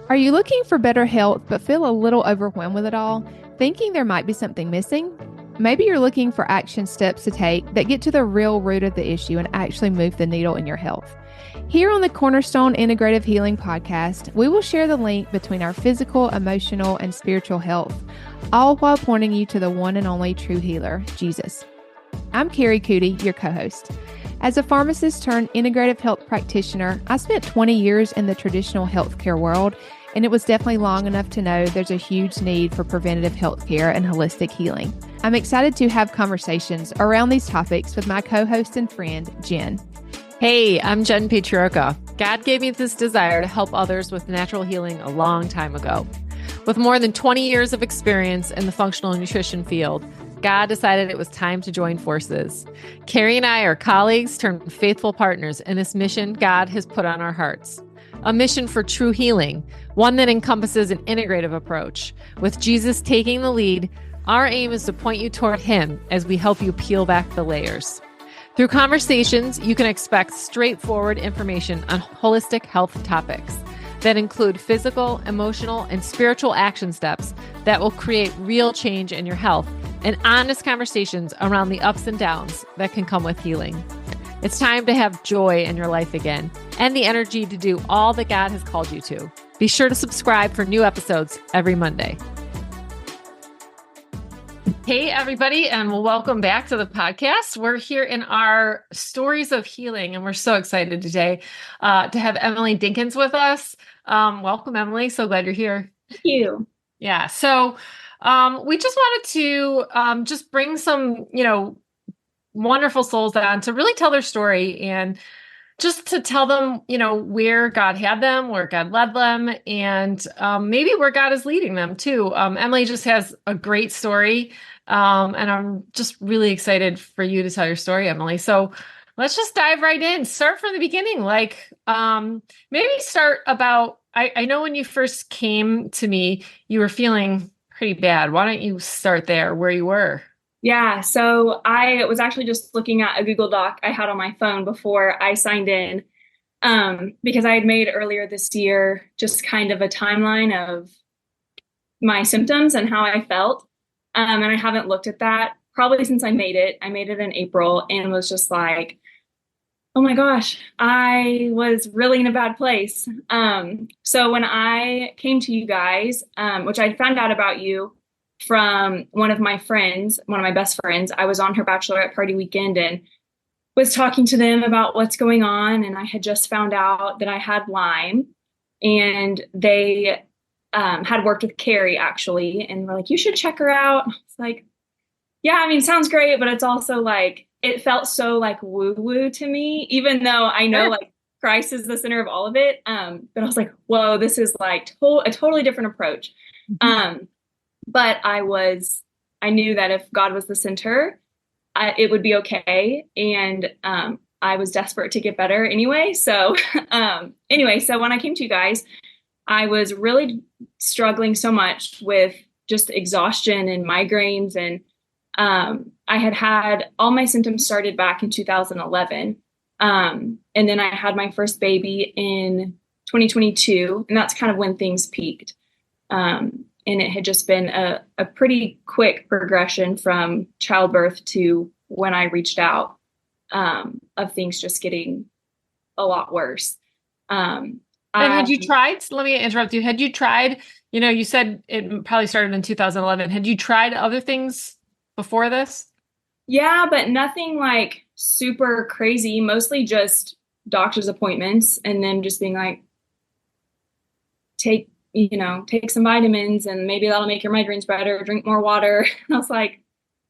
Are you looking for better health but feel a little overwhelmed with it all, thinking there might be something missing? Maybe you're looking for action steps to take that get to the real root of the issue and actually move the needle in your health. Here on the Cornerstone Integrative Healing Podcast, we will share the link between our physical, emotional, and spiritual health, all while pointing you to the one and only true healer, Jesus. I'm Kari, Coody, your co-host. As a pharmacist turned integrative health practitioner, I spent 20 years in the traditional healthcare world, and it was definitely long enough to know there's a huge need for preventative healthcare and holistic healing. I'm excited to have conversations around these topics with my co-host and friend, Jenn. Hey, I'm Jenn Patriarca. God gave me this desire to help others with natural healing a long time ago. With more than 20 years of experience in the functional nutrition field, God decided it was time to join forces. Kari and I are colleagues turned faithful partners in this mission God has put on our hearts. A mission for true healing, one that encompasses an integrative approach. With Jesus taking the lead, our aim is to point you toward Him as we help you peel back the layers. Through conversations, you can expect straightforward information on holistic health topics that include physical, emotional, and spiritual action steps that will create real change in your health, and honest conversations around the ups and downs that can come with healing. It's time to have joy in your life again and the energy to do all that God has called you to. Be sure to subscribe for new episodes every Monday. Hey, everybody, and welcome back to the podcast. We're here in our Stories of Healing, and we're so excited today to have Emily Dinkins with us. Welcome, Emily. So glad you're here. Thank you. Yeah. So we just wanted to just bring some, wonderful souls on to really tell their story and just to tell them, where God had them, where God led them, and maybe where God is leading them too. Emily just has a great story. And I'm just really excited for you to tell your story, Emily. So let's just dive right in. Start from the beginning. Maybe start about, I know when you first came to me, you were feeling pretty bad. Why don't you start there where you were? Yeah. So I was actually just looking at a Google Doc I had on my phone before I signed in, because I had made earlier this year just kind of a timeline of my symptoms and how I felt. And I haven't looked at that probably since I made it. I made it in April and was just like, oh my gosh, I was really in a bad place. So when I came to you guys, which I found out about you from one of my best friends, I was on her bachelorette party weekend and was talking to them about what's going on. And I had just found out that I had Lyme, and they had worked with Kari actually, and were like, you should check her out. It's like, yeah, I mean, sounds great, but it's also like, it felt so like woo woo to me, even though I know like Christ is the center of all of it. But I was like, whoa, this is like a totally different approach. Mm-hmm. But I knew that if God was the center, it would be okay. And I was desperate to get better anyway. So so when I came to you guys, I was really struggling so much with just exhaustion and migraines. And I had all my symptoms started back in 2011. And then I had my first baby in 2022. And that's kind of when things peaked. And it had just been a pretty quick progression from childbirth to when I reached out, of things just getting a lot worse. And had you tried, let me interrupt you. Had you tried, you said it probably started in 2011. Had you tried other things before this? Yeah, but nothing like super crazy, mostly just doctor's appointments and then just being like, take some vitamins and maybe that'll make your migraines better, drink more water. And I was like,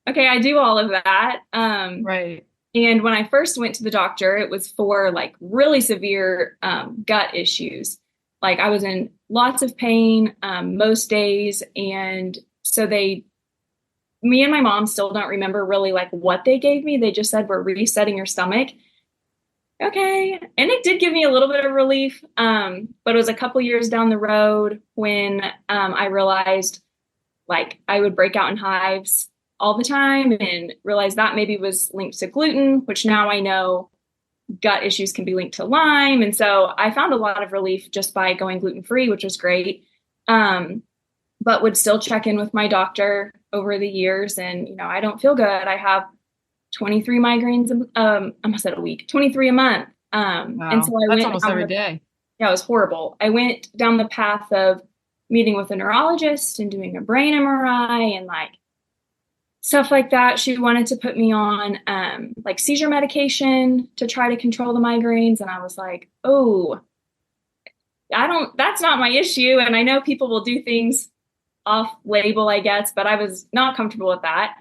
okay, I do all of that. Right. And when I first went to the doctor, it was for like really severe gut issues. Like I was in lots of pain most days. And so me and my mom still don't remember really like what they gave me. They just said, we're resetting your stomach. Okay. And it did give me a little bit of relief. But it was a couple years down the road when I realized like I would break out in hives all the time and realized that maybe was linked to gluten, which now I know gut issues can be linked to Lyme. And so I found a lot of relief just by going gluten-free, which was great. But would still check in with my doctor over the years. And, I don't feel good. I have 23 migraines, I almost said a week, 23 a month. Wow. And so That's almost every day. Yeah, it was horrible. I went down the path of meeting with a neurologist and doing a brain MRI and like stuff like that. She wanted to put me on like seizure medication to try to control the migraines. And I was like, oh, that's not my issue. And I know people will do things off label, I guess, but I was not comfortable with that.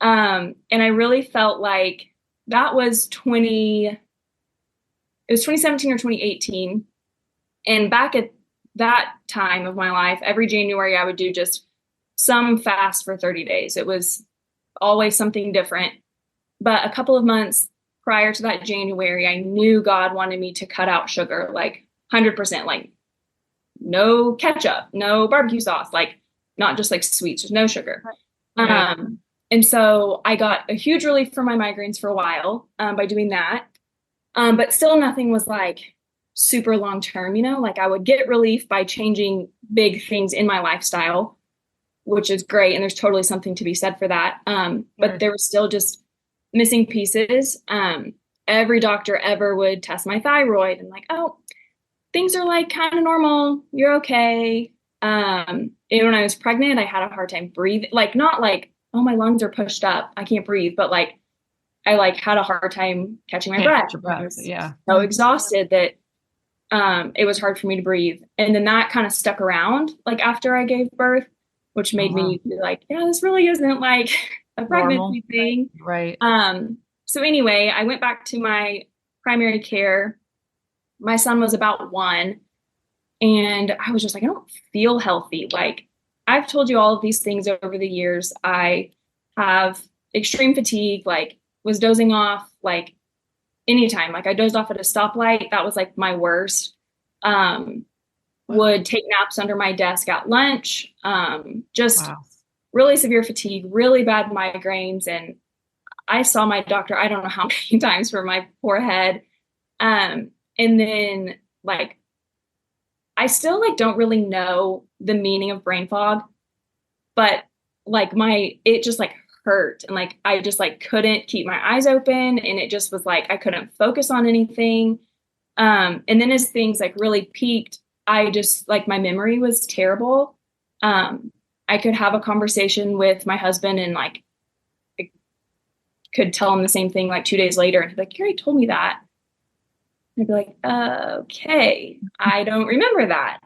And I really felt like that was 2017 or 2018. And back at that time of my life, every January I would do just some fast for 30 days. It was always something different. But a couple of months prior to that January, I knew God wanted me to cut out sugar, like 100%, like no ketchup, no barbecue sauce, like not just like sweets, just no sugar. Right. And so I got a huge relief from my migraines for a while by doing that. But still nothing was like super long term, like I would get relief by changing big things in my lifestyle, which is great. And there's totally something to be said for that. But there was still just missing pieces. Every doctor ever would test my thyroid and like, oh, things are like kind of normal. You're okay. And when I was pregnant, I had a hard time breathing, like not like, oh, my lungs are pushed up, I can't breathe, but like I like had a hard time catching my breath. I was so exhausted that it was hard for me to breathe. And then that kind of stuck around like after I gave birth, which made me be like, yeah, this really isn't like a pregnancy thing. Right. So anyway, I went back to my primary care. My son was about 1. And I was just like, I don't feel healthy. Like I've told you all of these things over the years. I have extreme fatigue, like was dozing off, like anytime, like I dozed off at a stoplight. That was like my worst. Would take naps under my desk at lunch. Just really severe fatigue, really bad migraines. And I saw my doctor, I don't know how many times for my poor head. And then like, I still like don't really know the meaning of brain fog, but like it just like hurt. And like, I just like couldn't keep my eyes open. And it just was like, I couldn't focus on anything. And then as things like really peaked, I just like my memory was terrible. I could have a conversation with my husband and like, I could tell him the same thing like 2 days later. And he'd be like, Kari told me that. I'd be like, okay, I don't remember that.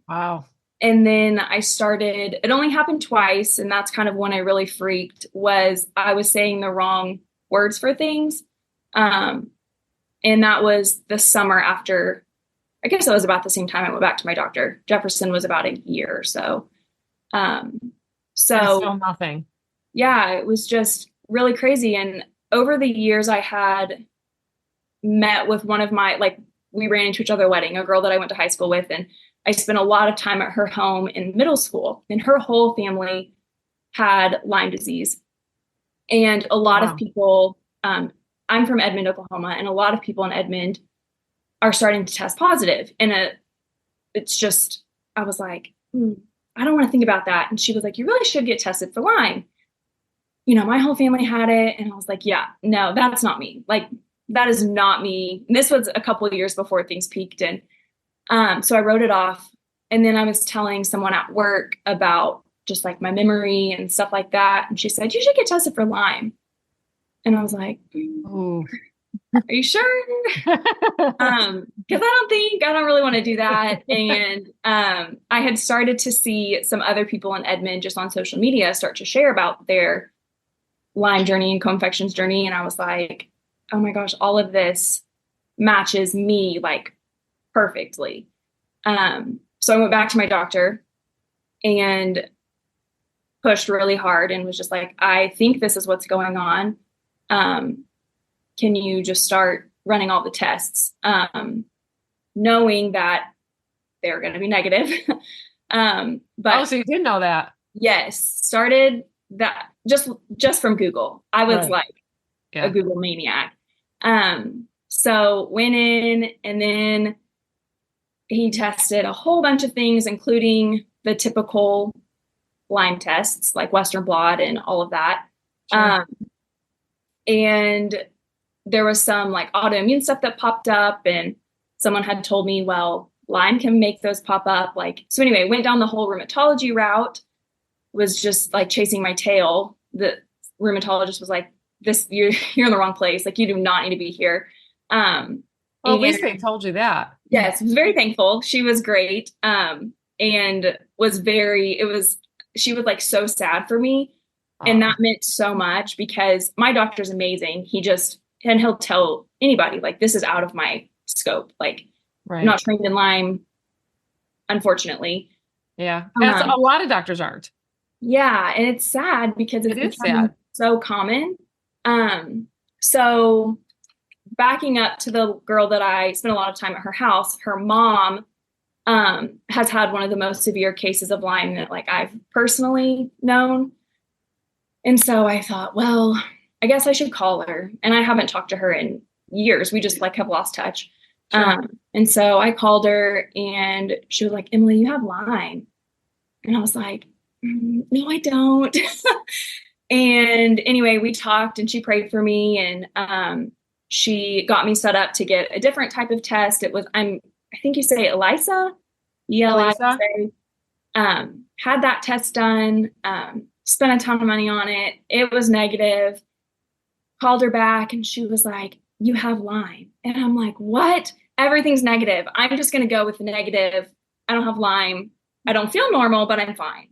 Wow. And then it only happened twice. And that's kind of when I really freaked was I was saying the wrong words for things. And that was the summer after, I guess it was about the same time I went back to my doctor. Jefferson was about a year or so. Still nothing. Yeah, it was just really crazy. And over the years I had met with one of my, like we ran into each other wedding, a girl that I went to high school with. And I spent a lot of time at her home in middle school and her whole family had Lyme disease. And a lot of people, I'm from Edmond, Oklahoma, and a lot of people in Edmond are starting to test positive. And it's just, I was like, I don't want to think about that. And she was like, you really should get tested for Lyme. My whole family had it. And I was like, yeah, no, that's not me. Like, that is not me. And this was a couple of years before things peaked. And so I wrote it off. And then I was telling someone at work about just like my memory and stuff like that. And she said, you should get tested for Lyme. And I was like, are you sure? Because I don't really want to do that. And I had started to see some other people in Edmond just on social media start to share about their Lyme journey and co-infections journey. And I was like, oh my gosh, all of this matches me like perfectly. So I went back to my doctor and pushed really hard and was just like, I think this is what's going on. Can you just start running all the tests? Knowing that they're going to be negative. But so you did know that? Yes. Started that just from Google. I was a Google maniac. So went in, and then he tested a whole bunch of things, including the typical Lyme tests like Western blot and all of that. Sure. And there was some like autoimmune stuff that popped up, and someone had told me, well, Lyme can make those pop up. Like, so anyway, went down the whole rheumatology route, was just like chasing my tail. The rheumatologist was like, you're in the wrong place. Like, you do not need to be here. Well, at least they told you that. Yes, I was very thankful. She was great. And she was like so sad for me. And that meant so much because my doctor's amazing. And he'll tell anybody, like, this is out of my scope. Like, I'm not trained in Lyme, unfortunately. Yeah. As a lot of doctors aren't. Yeah. And it's sad because it's becoming so common. So backing up to the girl that I spent a lot of time at her house, her mom has had one of the most severe cases of Lyme that like I've personally known. And so I thought, well, I guess I should call her. And I haven't talked to her in years. We just like have lost touch. Sure. And so I called her, and she was like, Emily, you have Lyme. And I was like, no, I don't. And anyway, we talked, and she prayed for me, and she got me set up to get a different type of test. It was, I think you say ELISA. ELISA. Had that test done, spent a ton of money on it. It was negative. Called her back, and she was like, you have Lyme. And I'm like, what? Everything's negative. I'm just going to go with the negative. I don't have Lyme. I don't feel normal, but I'm fine.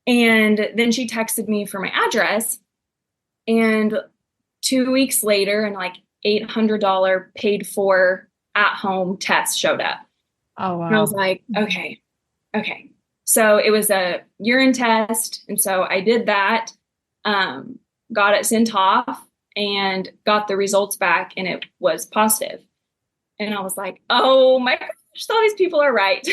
And then she texted me for my address, and 2 weeks later, and like $800 paid for at-home test showed up. Oh, wow. And I was like, okay. So it was a urine test. And so I did that, got it sent off, and got the results back, and it was positive. And I was like, oh my gosh, all these people are right.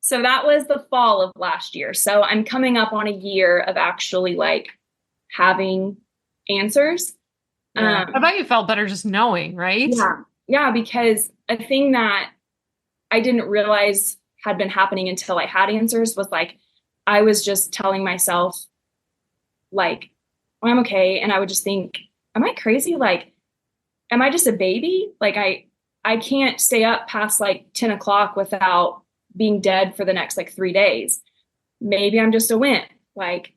So that was the fall of last year. So I'm coming up on a year of actually like having answers. Yeah. I bet you felt better just knowing, right? Yeah, because a thing that I didn't realize had been happening until I had answers was like, I was just telling myself like, well, I'm okay. And I would just think, am I crazy? Like, am I just a baby? Like I can't stay up past like 10 o'clock without being dead for the next like 3 days. Maybe I'm just a wimp. Like,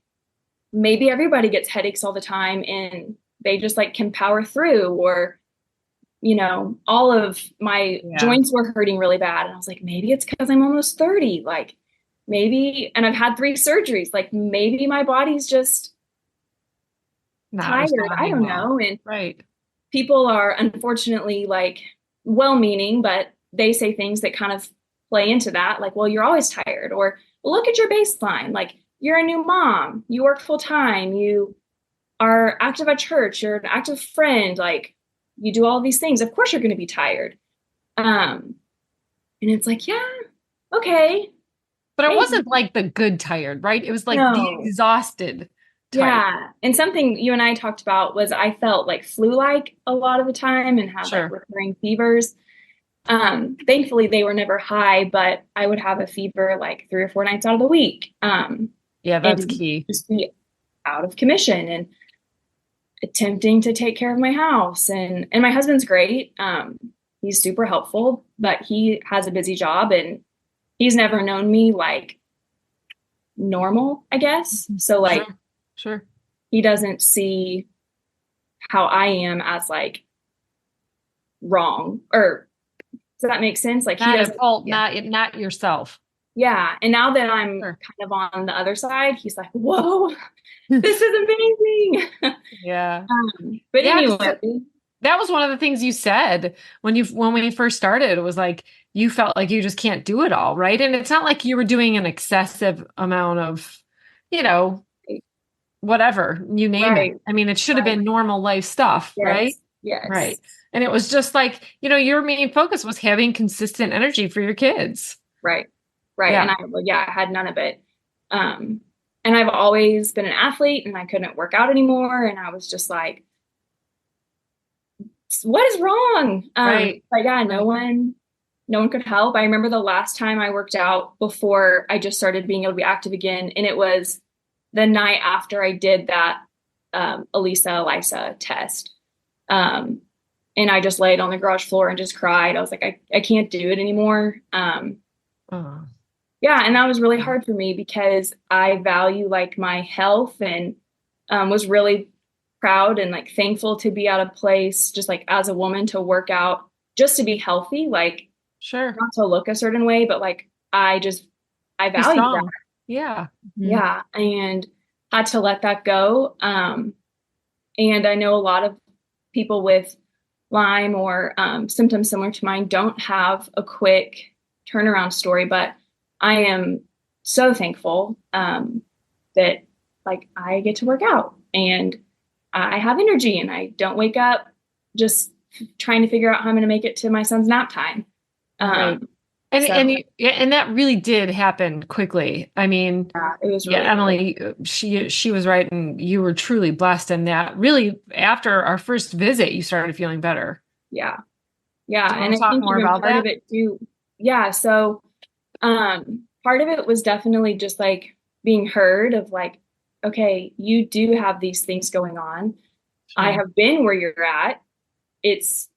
maybe everybody gets headaches all the time and they just like can power through, or, you know, all of my joints were hurting really bad. And I was like, maybe it's because I'm almost 30. Like maybe, and I've had 3 surgeries. Like maybe my body's just tired. I don't know. And people are unfortunately like well-meaning, but they say things that kind of play into that. Like, well, you're always tired, or look at your baseline. Like, you're a new mom, you work full time, you are active at church, you're an active friend, like you do all these things. Of course you're going to be tired. And it's like, yeah, okay. But it wasn't like the good tired, right? It was like the exhausted tired. Yeah. And something you and I talked about was I felt like flu-like a lot of the time and had like recurring fevers. Thankfully they were never high, but I would have a fever like 3 or 4 nights out of the week. Yeah, that's key. Just be out of commission and attempting to take care of my house. And my husband's great. He's super helpful, but he has a busy job and he's never known me like normal, I guess. So like, sure. He doesn't see how I am as like wrong, or does that make sense? Like not he doesn't, fault, not yourself. Yeah. And now that I'm kind of on the other side, he's like, whoa, this is amazing. Yeah. But anyway, that was one of the things you said when we first started. It was like, you felt like you just can't do it all. Right. And it's not like you were doing an excessive amount of, you know, whatever, you name it. I mean, it should have been normal life stuff, right? Yes. Right. And it was just like, you know, your main focus was having consistent energy for your kids. Right. Yeah. And I had none of it. And I've always been an athlete and I couldn't work out anymore. And I was just like, what is wrong? Right. But yeah, no one could help. I remember the last time I worked out before I just started being able to be active again. And it was the night after I did that ELISA test. And I just laid on the garage floor and just cried. I was like, I can't do it anymore. Yeah. And that was really hard for me because I value like my health and was really proud and like thankful to be at a place just like as a woman to work out just to be healthy, like Sure. not to look a certain way, but like I value that. Yeah. Yeah. And had to let that go. And I know a lot of people with Lyme or symptoms similar to mine don't have a quick turnaround story, but I am so thankful that like I get to work out and I have energy and I don't wake up just trying to figure out how I'm going to make it to my son's nap time. Right. And that really did happen quickly. I mean, it was really Emily, she was right, and you were truly blessed in that. Really, after our first visit, you started feeling better. Yeah. Do you And I talk think more even about part that? of it too. Yeah. So, part of it was definitely just like being heard of like, okay, you do have these things going on. Sure. I have been where you're at. It's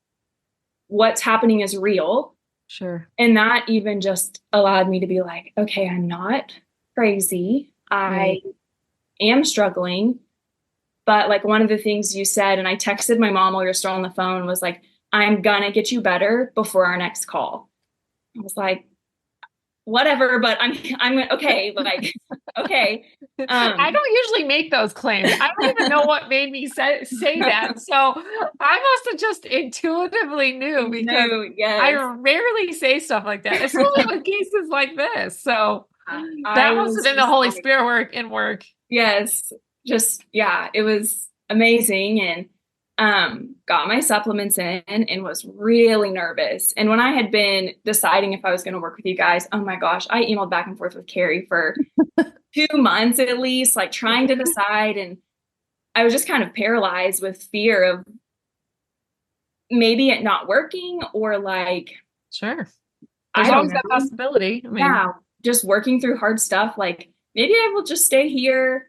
what's happening is real. Sure. And that even just allowed me to be like, okay, I'm not crazy. I am struggling. But like one of the things you said, and I texted my mom while we were still on the phone, was like, I'm gonna get you better before our next call. I was like, whatever, but I'm okay. Like, okay. I don't usually make those claims. I don't even know what made me say that. So I must have just intuitively knew because I rarely say stuff like that, especially with cases like this. So that must have been the Holy Spirit work. Yes. Just, yeah, it was amazing. And got my supplements in and was really nervous. And when I had been deciding if I was going to work with you guys, oh my gosh, I emailed back and forth with Kari for 2 months at least, like trying to decide. And I was just kind of paralyzed with fear of maybe it not working or like. Sure. There's always that possibility. I mean, yeah, just working through hard stuff. Like maybe I will just stay here,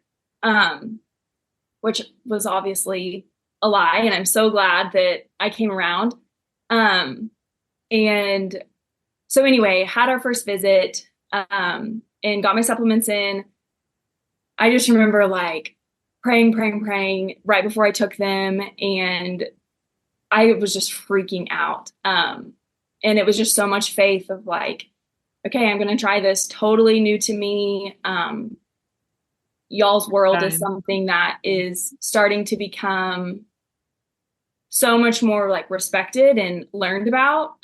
which was obviously a lie. And I'm so glad that I came around. And so anyway, had our first visit, and got my supplements in. I just remember like praying right before I took them. And I was just freaking out. And it was just so much faith of like, okay, I'm going to try this, totally new to me. Y'all's world is something that is starting to become so much more like respected and learned about,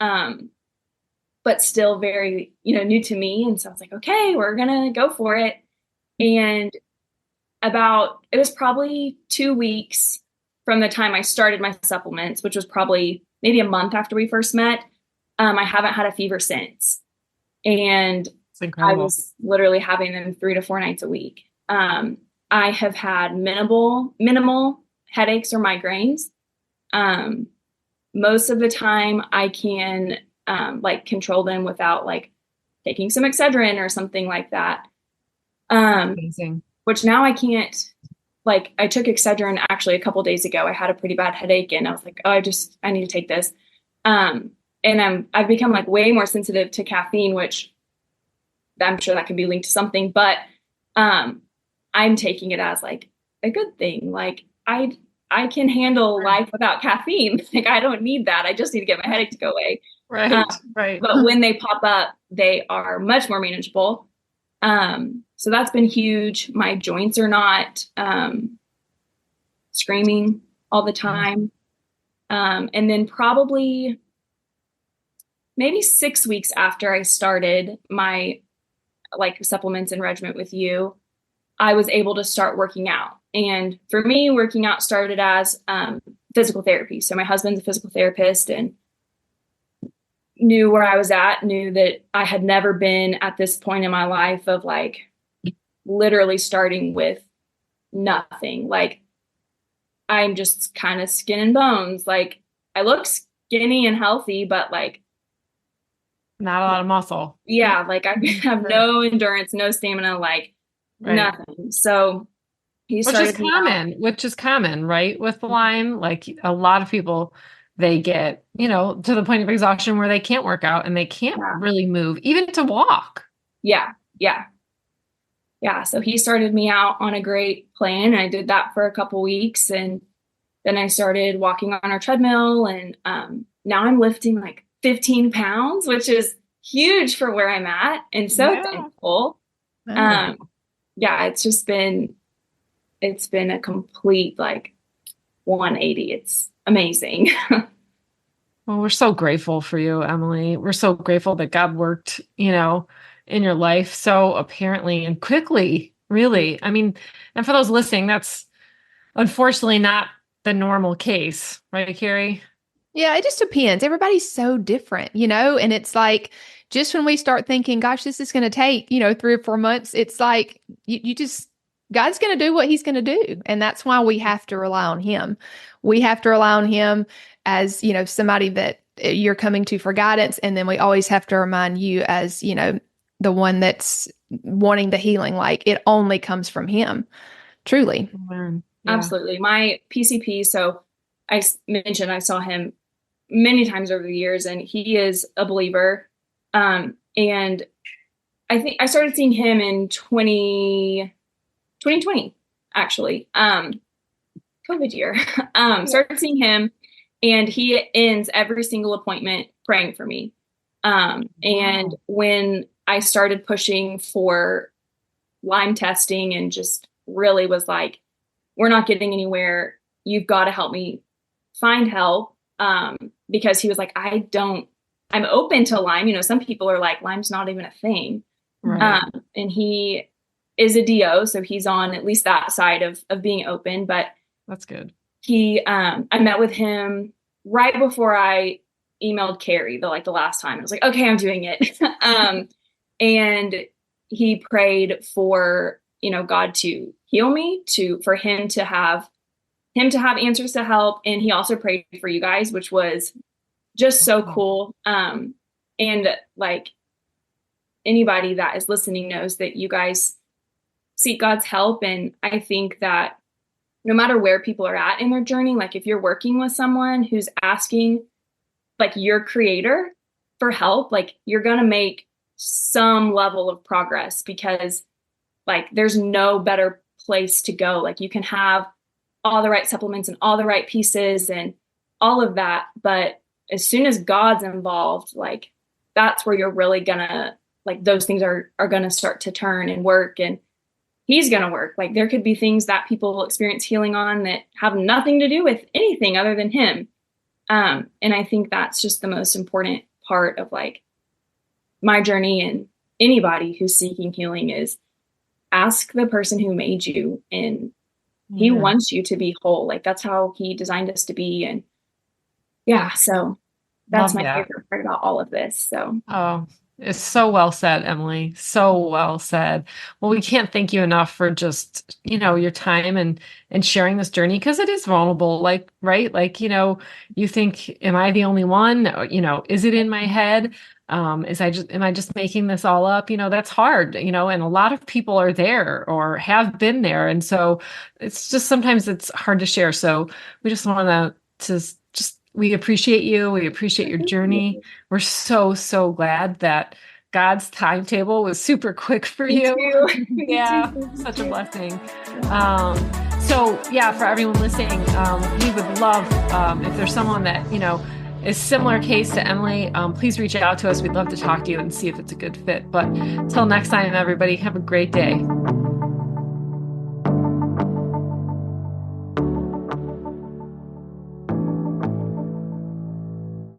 but still very, new to me. And so I was like, okay, we're going to go for it. And it was probably 2 weeks from the time I started my supplements, which was probably maybe a month after we first met. I haven't had a fever since. And I was literally having them 3 to 4 nights a week. I have had minimal headaches or migraines. Most of the time I can, like control them without like taking some Excedrin or something like that. Amazing. Which now I can't, like I took Excedrin actually a couple days ago. I had a pretty bad headache and I was like, oh, I need to take this. And I've become like way more sensitive to caffeine, which I'm sure that could be linked to something, but, I'm taking it as like a good thing. Like I can handle life without caffeine. Like I don't need that. I just need to get my headache to go away. Right. But when they pop up, they are much more manageable. So that's been huge. My joints are not, screaming all the time. And then probably maybe 6 weeks after I started my like supplements and regimen with you, I was able to start working out. And for me, working out started as physical therapy. So my husband's a physical therapist and knew where I was at, knew that I had never been at this point in my life of like literally starting with nothing. Like I'm just kind of skin and bones. Like I look skinny and healthy, but like not a lot of muscle. Yeah, like I have no endurance, no stamina, like nothing. So he started which is common, right? With Lyme, like a lot of people, they get, to the point of exhaustion where they can't work out and they can't really move, even to walk. Yeah. So he started me out on a great plan. I did that for a couple weeks, and then I started walking on our treadmill, and now I'm lifting like 15 pounds, which is huge for where I'm at, and so thankful. It's been a complete like 180. It's amazing. Well, we're so grateful for you, Emily. We're so grateful that God worked, in your life so apparently and quickly, really. I mean, and for those listening, that's unfortunately not the normal case, right, Kari? Yeah, it just depends. Everybody's so different, and it's like, just when we start thinking, gosh, this is going to take, 3 or 4 months, it's like, you just, God's going to do what he's going to do. And that's why we have to rely on him. We have to rely on him as, somebody that you're coming to for guidance. And then we always have to remind you as, the one that's wanting the healing, like it only comes from him, truly. Yeah. Absolutely. My PCP, so I mentioned I saw him many times over the years, and he is a believer. And I think I started seeing him in 2020, actually, COVID year. Started seeing him, and he ends every single appointment praying for me. And when I started pushing for Lyme testing and just really was like, we're not getting anywhere. You've got to help me find help. Because he was like, I'm open to Lyme. Some people are like, Lyme's not even a thing. Right. And he is a DO. So he's on at least that side of being open, but that's good. I met with him right before I emailed Kari the last time. I was like, okay, I'm doing it. And he prayed for, God to heal me, for him to have answers to help. And he also prayed for you guys, which was just so cool. And like anybody that is listening knows that you guys seek God's help. And I think that no matter where people are at in their journey, like if you're working with someone who's asking like your creator for help, like you're going to make some level of progress, because like there's no better place to go. Like you can have all the right supplements and all the right pieces and all of that, but as soon as God's involved, like that's where you're really gonna, like those things are gonna start to turn and work, and he's gonna work. Like there could be things that people experience healing on that have nothing to do with anything other than him. And I think that's just the most important part of like my journey, and anybody who's seeking healing is ask the person who made you, and he wants you to be whole. Like that's how he designed us to be. And so that's my favorite part about all of this. So, it's so well said, Emily. So well said. Well, we can't thank you enough for just, your time and sharing this journey, because it is vulnerable. Like, right. Like, you think, am I the only one? Is it in my head? Am I just making this all up? That's hard, and a lot of people are there or have been there. And so it's just, sometimes it's hard to share. So we just want to we appreciate you. We appreciate your journey. We're so, so glad that God's timetable was super quick for you. Yeah, such a blessing. For everyone listening, we would love, if there's someone that, is similar case to Emily, please reach out to us. We'd love to talk to you and see if it's a good fit. But till next time, everybody, have a great day.